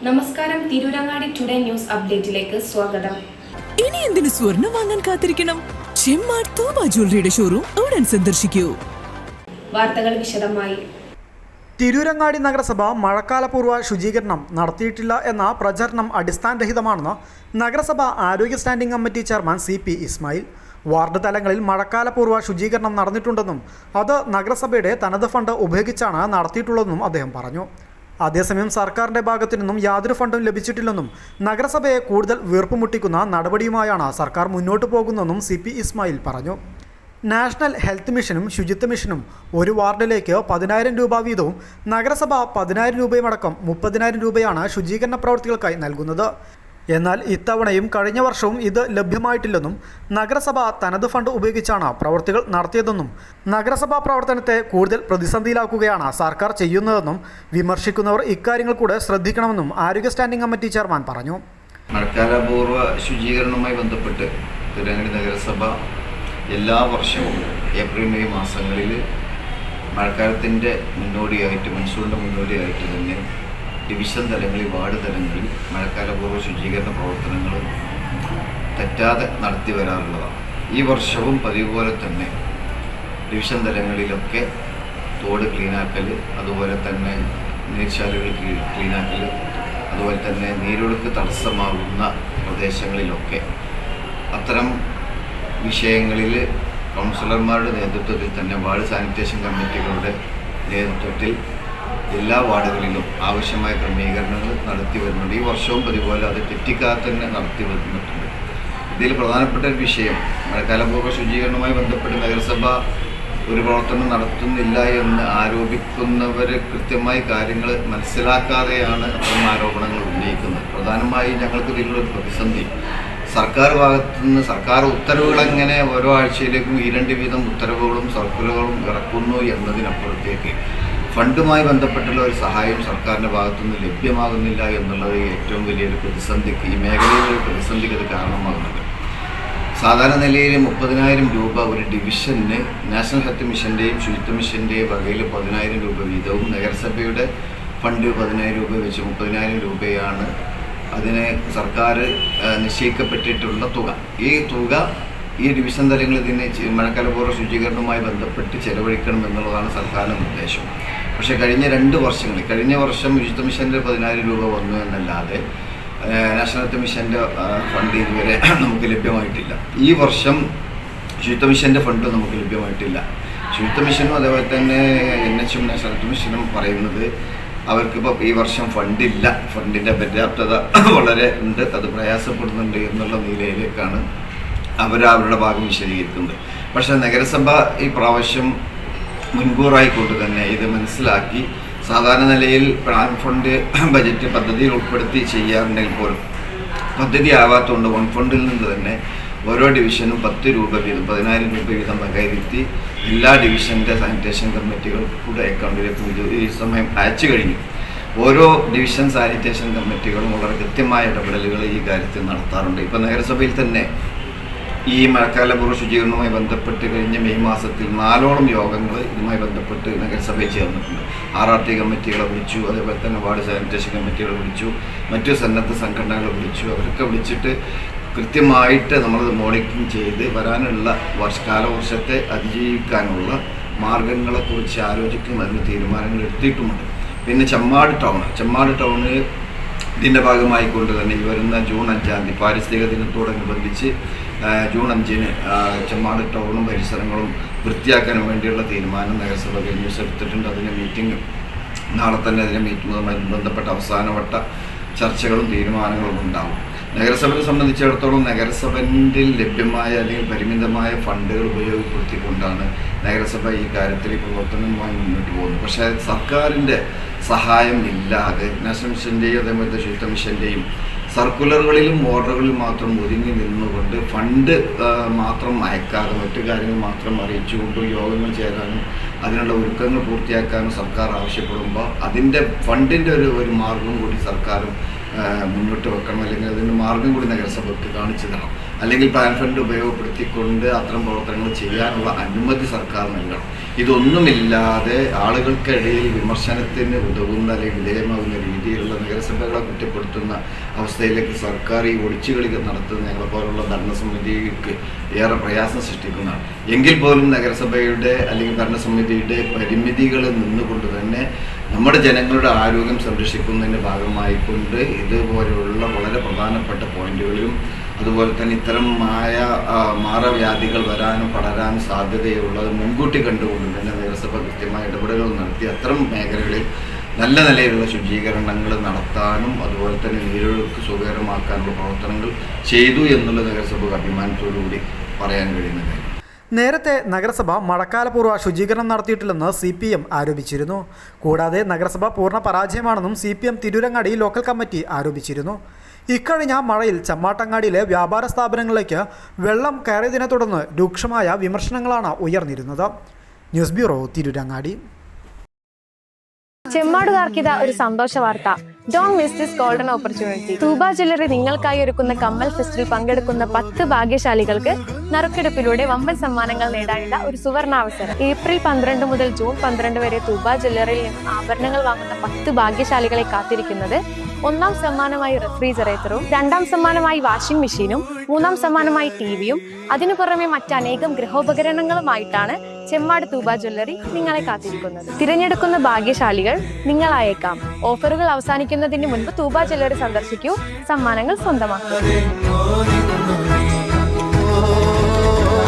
നമസ്കാരം, Tirurangadi today news അപ്ഡേറ്റിലേക്ക് സ്വാഗതം. ഇനി എന്തിനു സ്വർണം വാങ്ങാൻ കാത്തിരിക്കണം? ചെമ്മാട് തോമ ജ്വല്ലറിയുടെ ഷോറൂം ഉടൻ സന്ദർശിക്കൂ. വാർത്തകൾ വിശദമായി. തിരൂരങ്ങാടി നഗരസഭ മഴക്കാലപൂർവ്വ ശുചീകരണം നടത്തിയിട്ടില്ല എന്ന പ്രചരണം അടിസ്ഥാനരഹിതമാണെന്ന് നഗരസഭ ആരോഗ്യ standing committee chairman CP Ismail. Ward തലങ്ങളിൽ മഴക്കാലപൂർവ്വ ശുചീകരണം നടന്നിട്ടുണ്ടെന്നും അത് നഗരസഭയുടെ തനത് ഫണ്ട് ഉപയോഗിച്ചാണ് നടത്തിയിട്ടുള്ളതെന്നും അദ്ദേഹം പറഞ്ഞു. അതേസമയം സർക്കാരിൻ്റെ ഭാഗത്തു നിന്നും യാതൊരു ഫണ്ടും ലഭിച്ചിട്ടില്ലെന്നും നഗരസഭയെ കൂടുതൽ വീർപ്പുമുട്ടിക്കുന്ന നടപടിയുമായാണ് സർക്കാർ മുന്നോട്ട് പോകുന്നതെന്നും CP ഇസ്മായിൽ പറഞ്ഞു. നാഷണൽ ഹെൽത്ത് മിഷനും ശുചിത്വ മിഷനും ഒരു വാർഡിലേക്ക് 10,000 രൂപ വീതവും നഗരസഭ 10,000 രൂപയുമടക്കം 30,000 രൂപയാണ് ശുചീകരണ പ്രവൃത്തികൾക്കായി നൽകുന്നത്. എന്നാൽ ഇത്തവണയും കഴിഞ്ഞ വർഷവും ഇത് ലഭ്യമായിട്ടില്ലെന്നും നഗരസഭ തനത് ഫണ്ട് ഉപയോഗിച്ചാണ് പ്രവൃത്തികൾ നടത്തിയതെന്നും നഗരസഭാ പ്രവർത്തനത്തെ കൂടുതൽ പ്രതിസന്ധിയിലാക്കുകയാണ് സർക്കാർ ചെയ്യുന്നതെന്നും വിമർശിക്കുന്നവർ ഇക്കാര്യങ്ങൾ കൂടെ ശ്രദ്ധിക്കണമെന്നും ആരോഗ്യ സ്റ്റാൻഡിംഗ് കമ്മിറ്റി ചെയർമാൻ പറഞ്ഞു. മഴക്കാലപൂർവ്വ ശുചീകരണവുമായി ബന്ധപ്പെട്ട് തിരുവനന്തപുരം നഗരസഭ എല്ലാ വർഷവും ഏപ്രിൽ മെയ് മാസങ്ങളിൽ മഴക്കാലത്തിൻ്റെ മുന്നോടിയായിട്ട് മൺസൂണിൻ്റെ മുന്നോടിയായിട്ട് തന്നെ ഡിവിഷൻ തലങ്ങളിൽ വാർഡ് തലങ്ങളിൽ മഴക്കാലപൂർവ്വ ശുചീകരണ പ്രവർത്തനങ്ങൾ തെറ്റാതെ നടത്തി വരാറുള്ളതാണ്. ഈ വർഷവും പതിവ് പോലെ തന്നെ ഡിവിഷൻ തലങ്ങളിലൊക്കെ തോട് ക്ലീനാക്കൽ, അതുപോലെ തന്നെ നീർച്ചാലുകൾ ക്ലീനാക്കൽ, അതുപോലെ തന്നെ നീരൊഴുക്ക് തടസ്സമാകുന്ന പ്രദേശങ്ങളിലൊക്കെ അത്തരം വിഷയങ്ങളിൽ കൗൺസിലർമാരുടെ നേതൃത്വത്തിൽ തന്നെ വാർഡ് സാനിറ്റേഷൻ കമ്മിറ്റികളുടെ നേതൃത്വത്തിൽ എല്ലാ വാർഡുകളിലും ആവശ്യമായ ക്രമീകരണങ്ങൾ നടത്തി വരുന്നുണ്ട്. ഈ വർഷവും അതുപോലെ അത് തെറ്റിക്കാതെ തന്നെ നടത്തി വരുന്നുണ്ട്. ഇതിൽ പ്രധാനപ്പെട്ട ഒരു വിഷയം മഴക്കാലപൂർവ്വ ശുചീകരണവുമായി ബന്ധപ്പെട്ട് നഗരസഭ ഒരു പ്രവർത്തനം നടത്തുന്നില്ല എന്ന് ആരോപിക്കുന്നവർ കൃത്യമായി കാര്യങ്ങൾ മനസ്സിലാക്കാതെയാണ് അത്തരം ആരോപണങ്ങൾ ഉന്നയിക്കുന്നത്. പ്രധാനമായും ഞങ്ങൾക്ക് ഇതിലുള്ള പ്രതിസന്ധി സർക്കാർ ഭാഗത്തുനിന്ന് സർക്കാർ ഉത്തരവുകളെങ്ങനെ ഓരോ ആഴ്ചയിലേക്കും 2 വീതം ഉത്തരവുകളും സർക്കുലറുകളും ഇറക്കുന്നു എന്നതിനപ്പുറത്തേക്ക് ഫണ്ടുമായി ബന്ധപ്പെട്ടുള്ള ഒരു സഹായം സർക്കാരിൻ്റെ ഭാഗത്തുനിന്ന് ലഭ്യമാകുന്നില്ല എന്നുള്ളത് ഏറ്റവും വലിയൊരു പ്രതിസന്ധിക്ക്, ഈ മേഖലയിലെ പ്രതിസന്ധിക്ക് അത് കാരണമാകുന്നുണ്ട്. സാധാരണ നിലയിൽ 30,000 രൂപ ഒരു ഡിവിഷന് നാഷണൽ ഹെൽത്ത് മിഷൻ്റെയും ശുചിത്വ മിഷൻ്റെയും വകയിൽ 10,000 രൂപ വീതവും നഗരസഭയുടെ ഫണ്ട് 10,000 രൂപ വെച്ച് 30,000 രൂപയാണ് അതിന് സർക്കാർ നിശ്ചയിക്കപ്പെട്ടിട്ടുള്ള തുക. ഈ തുക ഈ ഡിവിഷൻ തലങ്ങളിൽ ഇതിനെ മഴക്കാലപൂർവ്വ ശുചീകരണവുമായി ബന്ധപ്പെട്ട് ചെലവഴിക്കണം എന്നുള്ളതാണ് സർക്കാരിൻ്റെ നിർദ്ദേശം. പക്ഷേ കഴിഞ്ഞ 2 വർഷങ്ങളിൽ, കഴിഞ്ഞ വർഷം ശുചിത്വ മിഷൻ്റെ 10,000 രൂപ വന്നു എന്നല്ലാതെ നാഷണൽ ഹെൽത്ത് മിഷൻ്റെ ഫണ്ട് ഇതുവരെ നമുക്ക് ലഭ്യമായിട്ടില്ല. ഈ വർഷം ശുചിത്വ മിഷൻ്റെ ഫണ്ട് നമുക്ക് ലഭ്യമായിട്ടില്ല. ശുചിത്വ മിഷനും അതേപോലെ തന്നെ NHM നാഷണൽ ഹെൽത്ത് മിഷനും പറയുന്നത് അവർക്കിപ്പോൾ ഈ വർഷം ഫണ്ടില്ല, ഫണ്ടിൻ്റെ പര്യാപ്തത വളരെ ഉണ്ട്, അത് പ്രയാസപ്പെടുന്നുണ്ട് എന്നുള്ള നിലയിലേക്കാണ് അവരുടെ ഭാഗം വിശദീകരിക്കുന്നത്. പക്ഷേ നഗരസഭ ഈ പ്രാവശ്യം മുൻകൂറായിക്കൊണ്ട് തന്നെ ഇത് മനസ്സിലാക്കി സാധാരണ നിലയിൽ പ്ലാൻ ഫണ്ട് ബജറ്റ് പദ്ധതിയിൽ ഉൾപ്പെടുത്തി ചെയ്യാറുണ്ടെങ്കിൽ പോലും പദ്ധതി ആവാത്തതുകൊണ്ട് വൺ ഫണ്ടിൽ നിന്ന് തന്നെ ഓരോ ഡിവിഷനും 10 രൂപ വീതം 10,000 രൂപ വീതം വകയിരുത്തി എല്ലാ ഡിവിഷൻ്റെ സാനിറ്റേഷൻ കമ്മിറ്റികൾക്കൂടെ അക്കൗണ്ടിലേക്ക് ഈ സമയം അയച്ചു കഴിഞ്ഞു. ഓരോ ഡിവിഷൻ സാനിറ്റേഷൻ കമ്മിറ്റികളും വളരെ കൃത്യമായ ഇടപെടലുകൾ ഈ കാര്യത്തിൽ നടത്താറുണ്ട്. ഇപ്പോൾ നഗരസഭയിൽ തന്നെ ഈ മഴക്കാലപൂർവ്വ ശുചീകരണവുമായി ബന്ധപ്പെട്ട് കഴിഞ്ഞ മെയ് മാസത്തിൽ 4ഓളം യോഗങ്ങൾ ഇതുമായി ബന്ധപ്പെട്ട് നഗരസഭയിൽ ചേർന്നിട്ടുണ്ട്. RRT കമ്മിറ്റികളെ വിളിച്ചു, അതേപോലെ തന്നെ വാർഡ് സാനിറ്റേഷൻ കമ്മിറ്റികളെ വിളിച്ചു, മറ്റു സന്നദ്ധ സംഘടനകളെ വിളിച്ചു. അവരൊക്കെ വിളിച്ചിട്ട് കൃത്യമായിട്ട് നമ്മളത് മോണിറ്ററിങ് ചെയ്ത് വരാനുള്ള കാലവർഷത്തെ അതിജീവിക്കാനുള്ള മാർഗങ്ങളെക്കുറിച്ച് ആലോചിക്കും, അതിന് തീരുമാനങ്ങൾ എടുത്തിട്ടുമുണ്ട്. പിന്നെ ചെമ്മാട് ടൗണ് ഇതിൻ്റെ ഭാഗമായിക്കൊണ്ട് തന്നെ ഈ വരുന്ന ജൂൺ 5-ാം തീയതി പാരിസ്ഥിതിക ദിനത്തോടനുബന്ധിച്ച് ജൂൺ 5-ന് ചെമ്മാട് ടൗണും പരിസരങ്ങളും വൃത്തിയാക്കാൻ വേണ്ടിയുള്ള തീരുമാനം നഗരസഭ എടുത്തിട്ടുണ്ട്. അതിൻ്റെ മീറ്റിംഗ് നാളെ തന്നെ അതിൻ്റെ മീറ്റിങ്ങുമായി ബന്ധപ്പെട്ട അവസാനവട്ട ചർച്ചകളും തീരുമാനങ്ങളും ഉണ്ടാകും. നഗരസഭയെ സംബന്ധിച്ചിടത്തോളം നഗരസഭയിൽ ലഭ്യമായ അല്ലെങ്കിൽ പരിമിതമായ ഫണ്ടുകൾ ഉപയോഗപ്പെടുത്തിക്കൊണ്ടാണ് നഗരസഭ ഈ കാര്യത്തിൽ പ്രവർത്തനവുമായി മുന്നോട്ട് പോകുന്നത്. പക്ഷേ സർക്കാരിൻ്റെ സഹായം ഇല്ലാതെ നാഷണൽ മിഷൻ്റെയും അതേപോലെ ശുചിത്വ മിഷൻ്റെയും സർക്കുലറുകളിലും ഓർഡറുകളിലും മാത്രം ഒതുങ്ങി നിന്നുകൊണ്ട് ഫണ്ട് മാത്രം അയക്കാതെ മറ്റു കാര്യങ്ങൾ മാത്രം അറിയിച്ചുകൊണ്ട് യോഗങ്ങൾ ചേരാനും അതിനുള്ള ഒരുക്കങ്ങൾ പൂർത്തിയാക്കാനും സർക്കാർ ആവശ്യപ്പെടുമ്പോൾ അതിൻ്റെ ഫണ്ടിൻ്റെ ഒരു മാർഗം കൂടി സർക്കാരും മുന്നോട്ട് വെക്കണം, അല്ലെങ്കിൽ അതിൻ്റെ മാർഗം കൂടി നഗരസഭയ്ക്ക് കാണിച്ചു തരണം. അല്ലെങ്കിൽ പ്ലാൻ ഫണ്ട് ഉപയോഗപ്പെടുത്തിക്കൊണ്ട് അത്തരം പ്രവർത്തനങ്ങൾ ചെയ്യാനുള്ള അനുമതി സർക്കാർ നൽകണം. ഇതൊന്നുമില്ലാതെ ആളുകൾക്കിടയിൽ വിമർശനത്തിന് ഉതകുന്ന അല്ലെങ്കിൽ വിധേയമാകുന്ന രീതിയിലുള്ള നഗരസഭകളെ കുറ്റപ്പെടുത്തുന്ന അവസ്ഥയിലേക്ക് സർക്കാർ ഈ ഒളിച്ചുകളി നടത്തുന്ന ഞങ്ങളെപ്പോലുള്ള ഭരണസമിതിക്ക് ഏറെ പ്രയാസം സൃഷ്ടിക്കുന്നതാണ്. എങ്കിൽ പോലും നഗരസഭയുടെ അല്ലെങ്കിൽ ഭരണസമിതിയുടെ പരിമിതികളിൽ നിന്നുകൊണ്ട് തന്നെ നമ്മുടെ ജനങ്ങളുടെ ആരോഗ്യം സംരക്ഷിക്കുന്നതിൻ്റെ ഭാഗമായിക്കൊണ്ട് ഇതുപോലെയുള്ള വളരെ പ്രധാനപ്പെട്ട പോയിന്റുകളിലും അതുപോലെ തന്നെ ഇത്തരം മാരവ്യാധികൾ വരാനും പടരാനും സാധ്യതയുള്ളത് മുൻകൂട്ടി കണ്ടുകൊണ്ട് തന്നെ നഗരസഭ കൃത്യമായ ഇടപെടലുകൾ നടത്തി അത്തരം മേഖലകളിൽ നല്ല നിലയിലുള്ള ശുചീകരണങ്ങൾ നടത്താനും അതുപോലെ തന്നെ നീരൊഴുക്ക് സുഖകരമാക്കാനുള്ള പ്രവർത്തനങ്ങൾ ചെയ്തു എന്നുള്ള നഗരസഭ അഭിമാനത്തോടുകൂടി പറയാൻ കഴിയുന്ന കാര്യം. നേരത്തെ നഗരസഭ മഴക്കാലപൂർവ്വ ശുചീകരണം നടത്തിയിട്ടില്ലെന്ന് CPM ആരോപിച്ചിരുന്നു. കൂടാതെ നഗരസഭ പൂർണ്ണ പരാജയമാണെന്നും CPM തിരൂരങ്ങാടി ലോക്കൽ കമ്മിറ്റി ആരോപിച്ചിരുന്നു. ഇക്കഴിഞ്ഞ മഴയിൽ ചമ്മാട്ടങ്ങാടിയിലെ വ്യാപാര സ്ഥാപനങ്ങളിലേക്ക് വെള്ളം കയറിയതിനെ തുടർന്ന് രൂക്ഷമായ വിമർശനങ്ങളാണ് ഉയർന്നിരുന്നത്. News bureau, Tirurangadi. ചെമ്മാടുകാർക്കിത ഒരു സന്തോഷ വാർത്ത. Don't miss this golden opportunity. തൂബ ജ്വല്ലറി നിങ്ങൾക്കായി ഒരുക്കുന്ന കമ്മൽ ഫെസ്റ്റിൽ പങ്കെടുക്കുന്ന 10 ഭാഗ്യശാലികൾക്ക് നറുക്കെടുപ്പിലൂടെ വമ്പൻ സമ്മാനങ്ങൾ നേടാനുള്ള ഒരു സുവർണാവസരം. ഏപ്രിൽ 12 മുതൽ ജൂൺ 12 വരെ തൂബ ജ്വല്ലറിയിൽ നിന്ന് ആഭരണങ്ങൾ വാങ്ങുന്ന 10 ഭാഗ്യശാലികളെ കാത്തിരിക്കുന്നത് 1ാം സമ്മാനമായി റെഫ്രിജറേറ്ററും, 2ാം സമ്മാനമായി വാഷിംഗ് മെഷീനും, 3ാം സമ്മാനമായി ടിവിയും, അതിനു പുറമെ മറ്റനേകം ഗൃഹോപകരണങ്ങളുമായിട്ടാണ് ചെമ്മാട് തൂബ ജ്വല്ലറി നിങ്ങളെ കാത്തിരിക്കുന്നത്. തിരഞ്ഞെടുക്കുന്ന ഭാഗ്യശാലികൾ നിങ്ങളായേക്കാം. ഓഫറുകൾ അവസാനിക്കുന്നതിന് മുൻപ് തൂബ ജ്വല്ലറി സന്ദർശിക്കൂ, സമ്മാനങ്ങൾ സ്വന്തമാക്കൂ.